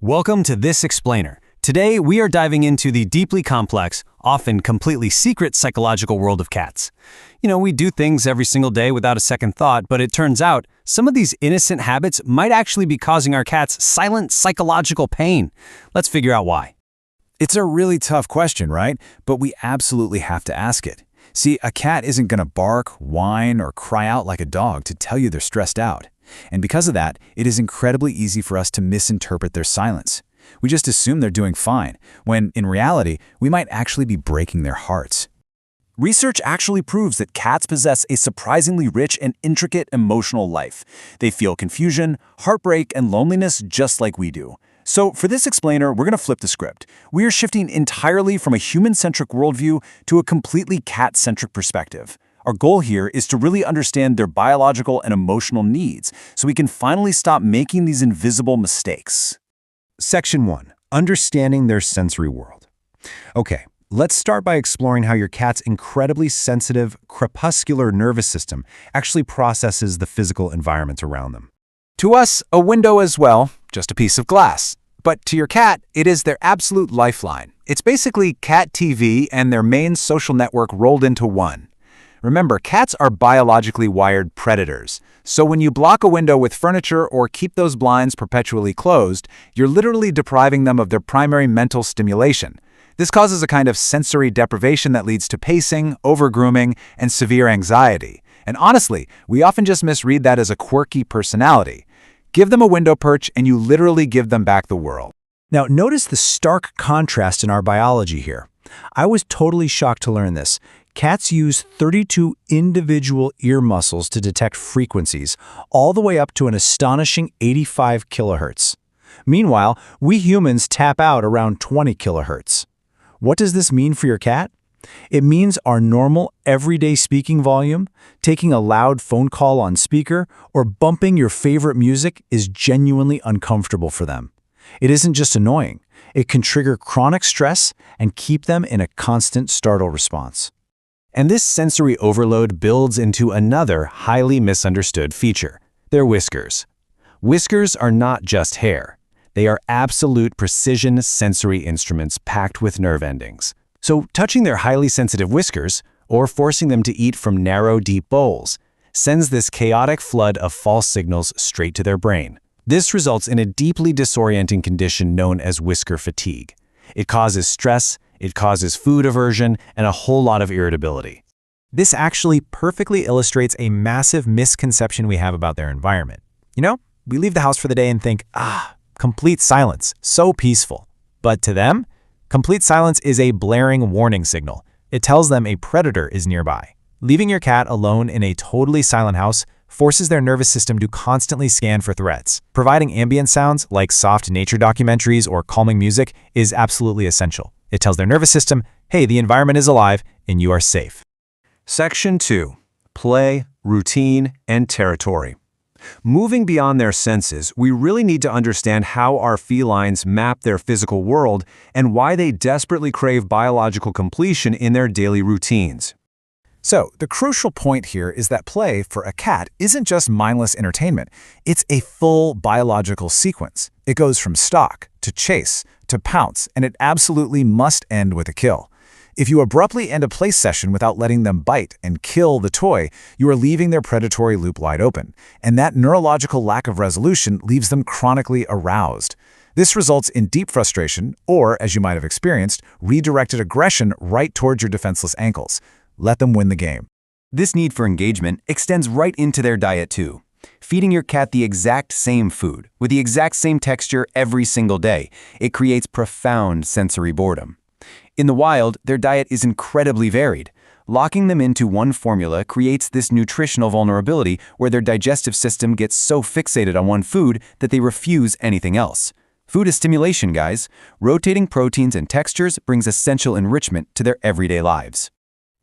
Welcome to This Explainer. Today, we are diving into the deeply complex, often completely secret psychological world of cats. We do things every single day without a second thought, but it turns out some of these innocent habits might actually be causing our cats silent psychological pain. Let's figure out why. It's a really tough question, right? But we absolutely have to ask it. See, a cat isn't going to bark, whine, or cry out like a dog to tell you they're stressed out. And because of that, it is incredibly easy for us to misinterpret their silence. We just assume they're doing fine, when in reality, we might actually be breaking their hearts. Research actually proves that cats possess a surprisingly rich and intricate emotional life. They feel confusion, heartbreak, and loneliness just like we do. So for this explainer, we're going to flip the script. We are shifting entirely from a human-centric worldview to a completely cat-centric perspective. Our goal here is to really understand their biological and emotional needs so we can finally stop making these invisible mistakes. Section 1. Understanding their sensory world. Okay, let's start by exploring how your cat's incredibly sensitive, crepuscular nervous system actually processes the physical environment around them. To us, a window as well, just a piece of glass. But to your cat, it is their absolute lifeline. It's basically cat TV and their main social network rolled into one. Remember, cats are biologically wired predators. So when you block a window with furniture or keep those blinds perpetually closed, you're literally depriving them of their primary mental stimulation. This causes a kind of sensory deprivation that leads to pacing, over-grooming, and severe anxiety. And honestly, we often just misread that as a quirky personality. Give them a window perch and you literally give them back the world. Now, notice the stark contrast in our biology here. I was totally shocked to learn this. Cats use 32 individual ear muscles to detect frequencies, all the way up to an astonishing 85 kilohertz. Meanwhile, we humans tap out around 20 kilohertz. What does this mean for your cat? It means our normal, everyday speaking volume, taking a loud phone call on speaker, or bumping your favorite music is genuinely uncomfortable for them. It isn't just annoying. It can trigger chronic stress and keep them in a constant startle response. And this sensory overload builds into another highly misunderstood feature: their whiskers. Whiskers are not just hair. They are absolute precision sensory instruments packed with nerve endings. So touching their highly sensitive whiskers, or forcing them to eat from narrow, deep bowls, sends this chaotic flood of false signals straight to their brain. This results in a deeply disorienting condition known as whisker fatigue. It causes stress, it causes food aversion, and a whole lot of irritability. This actually perfectly illustrates a massive misconception we have about their environment. We leave the house for the day and think, complete silence, so peaceful. But to them, complete silence is a blaring warning signal. It tells them a predator is nearby. Leaving your cat alone in a totally silent house forces their nervous system to constantly scan for threats. Providing ambient sounds like soft nature documentaries or calming music is absolutely essential. It tells their nervous system, hey, the environment is alive and you are safe. Section 2. Play, routine, and territory. Moving beyond their senses, we really need to understand how our felines map their physical world and why they desperately crave biological completion in their daily routines. So, the crucial point here is that play, for a cat, isn't just mindless entertainment. It's a full biological sequence. It goes from stalk, to chase, to pounce, and it absolutely must end with a kill. If you abruptly end a play session without letting them bite and kill the toy, you are leaving their predatory loop wide open. And that neurological lack of resolution leaves them chronically aroused. This results in deep frustration, or, as you might have experienced, redirected aggression right towards your defenseless ankles. Let them win the game. This need for engagement extends right into their diet too. Feeding your cat the exact same food, with the exact same texture every single day, it creates profound sensory boredom. In the wild, their diet is incredibly varied. Locking them into one formula creates this nutritional vulnerability where their digestive system gets so fixated on one food that they refuse anything else. Food is stimulation, guys. Rotating proteins and textures brings essential enrichment to their everyday lives.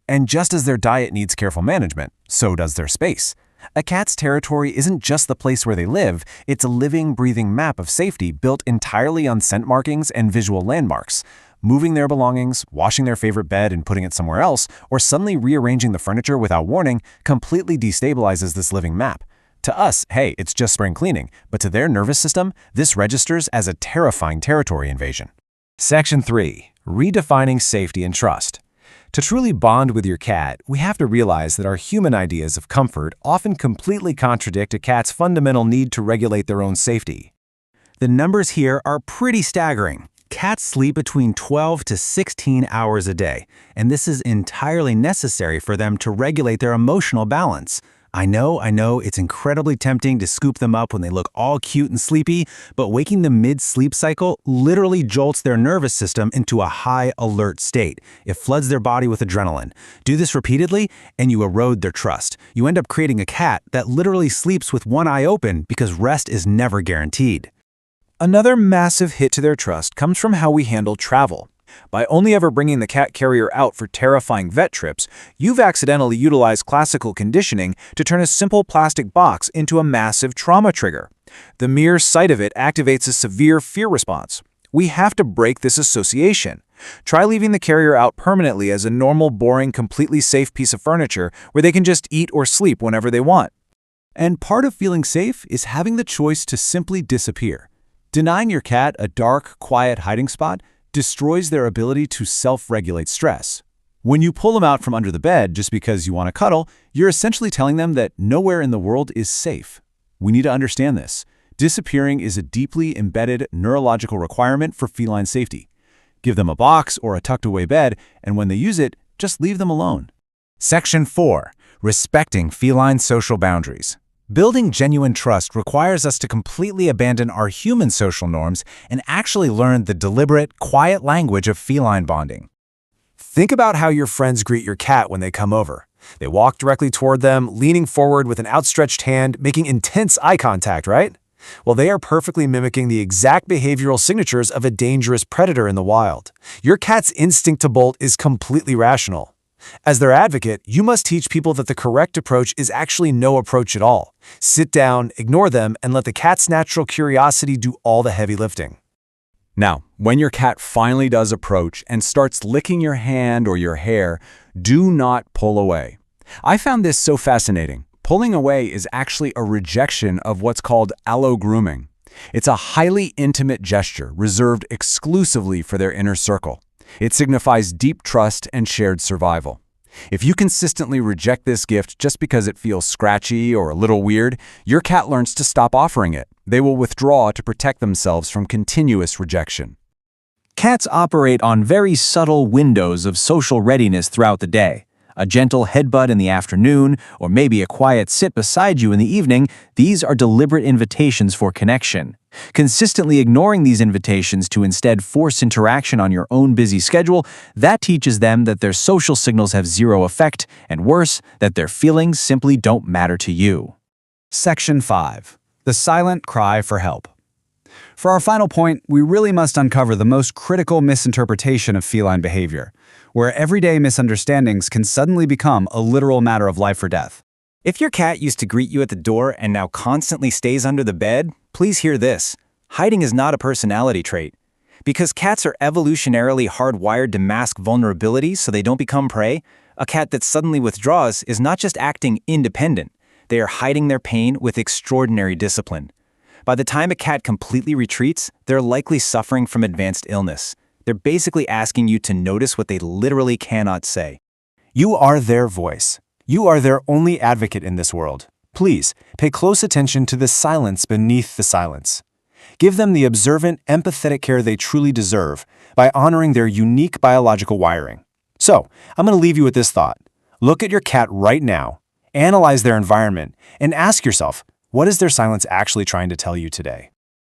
And just as their diet needs careful management, so does their space. A cat's territory isn't just the place where they live, it's a living, breathing map of safety built entirely on scent markings and visual landmarks. Moving their belongings, washing their favorite bed and putting it somewhere else, or suddenly rearranging the furniture without warning completely destabilizes this living map. To us, hey, it's just spring cleaning, but to their nervous system, this registers as a terrifying territory invasion. Section 3. Redefining safety and trust. To truly bond with your cat, we have to realize that our human ideas of comfort often completely contradict a cat's fundamental need to regulate their own safety. The numbers here are pretty staggering. Cats sleep between 12 to 16 hours a day, and this is entirely necessary for them to regulate their emotional balance. I know, it's incredibly tempting to scoop them up when they look all cute and sleepy, but waking them mid-sleep cycle literally jolts their nervous system into a high alert state. It floods their body with adrenaline. Do this repeatedly, and you erode their trust. You end up creating a cat that literally sleeps with one eye open because rest is never guaranteed. Another massive hit to their trust comes from how we handle travel. By only ever bringing the cat carrier out for terrifying vet trips, you've accidentally utilized classical conditioning to turn a simple plastic box into a massive trauma trigger. The mere sight of it activates a severe fear response. We have to break this association. Try leaving the carrier out permanently as a normal, boring, completely safe piece of furniture where they can just eat or sleep whenever they want. And part of feeling safe is having the choice to simply disappear. Denying your cat a dark, quiet hiding spot destroys their ability to self-regulate stress. When you pull them out from under the bed just because you want to cuddle, you're essentially telling them that nowhere in the world is safe. We need to understand this. Disappearing is a deeply embedded neurological requirement for feline safety. Give them a box or a tucked-away bed, and when they use it, just leave them alone. Section 4. Respecting feline social boundaries. Building genuine trust requires us to completely abandon our human social norms and actually learn the deliberate, quiet language of feline bonding. Think about how your friends greet your cat when they come over. They walk directly toward them, leaning forward with an outstretched hand, making intense eye contact, right? Well, they are perfectly mimicking the exact behavioral signatures of a dangerous predator in the wild. Your cat's instinct to bolt is completely rational. As their advocate, you must teach people that the correct approach is actually no approach at all. Sit down, ignore them, and let the cat's natural curiosity do all the heavy lifting. Now, when your cat finally does approach and starts licking your hand or your hair, do not pull away. I found this so fascinating. Pulling away is actually a rejection of what's called allo-grooming. It's a highly intimate gesture reserved exclusively for their inner circle. It signifies deep trust and shared survival. If you consistently reject this gift just because it feels scratchy or a little weird, your cat learns to stop offering it. They will withdraw to protect themselves from continuous rejection. Cats operate on very subtle windows of social readiness throughout the day. A gentle headbutt in the afternoon, or maybe a quiet sit beside you in the evening, these are deliberate invitations for connection. Consistently ignoring these invitations to instead force interaction on your own busy schedule, that teaches them that their social signals have zero effect, and worse, that their feelings simply don't matter to you. Section 5. The silent cry for help. For our final point, we really must uncover the most critical misinterpretation of feline behavior, where everyday misunderstandings can suddenly become a literal matter of life or death. If your cat used to greet you at the door and now constantly stays under the bed, please hear this. Hiding is not a personality trait. Because cats are evolutionarily hardwired to mask vulnerability so they don't become prey, a cat that suddenly withdraws is not just acting independent. They are hiding their pain with extraordinary discipline. By the time a cat completely retreats, they're likely suffering from advanced illness. They're basically asking you to notice what they literally cannot say. You are their voice. You are their only advocate in this world. Please, pay close attention to the silence beneath the silence. Give them the observant, empathetic care they truly deserve by honoring their unique biological wiring. So, I'm going to leave you with this thought. Look at your cat right now, analyze their environment, and ask yourself, what is their silence actually trying to tell you today?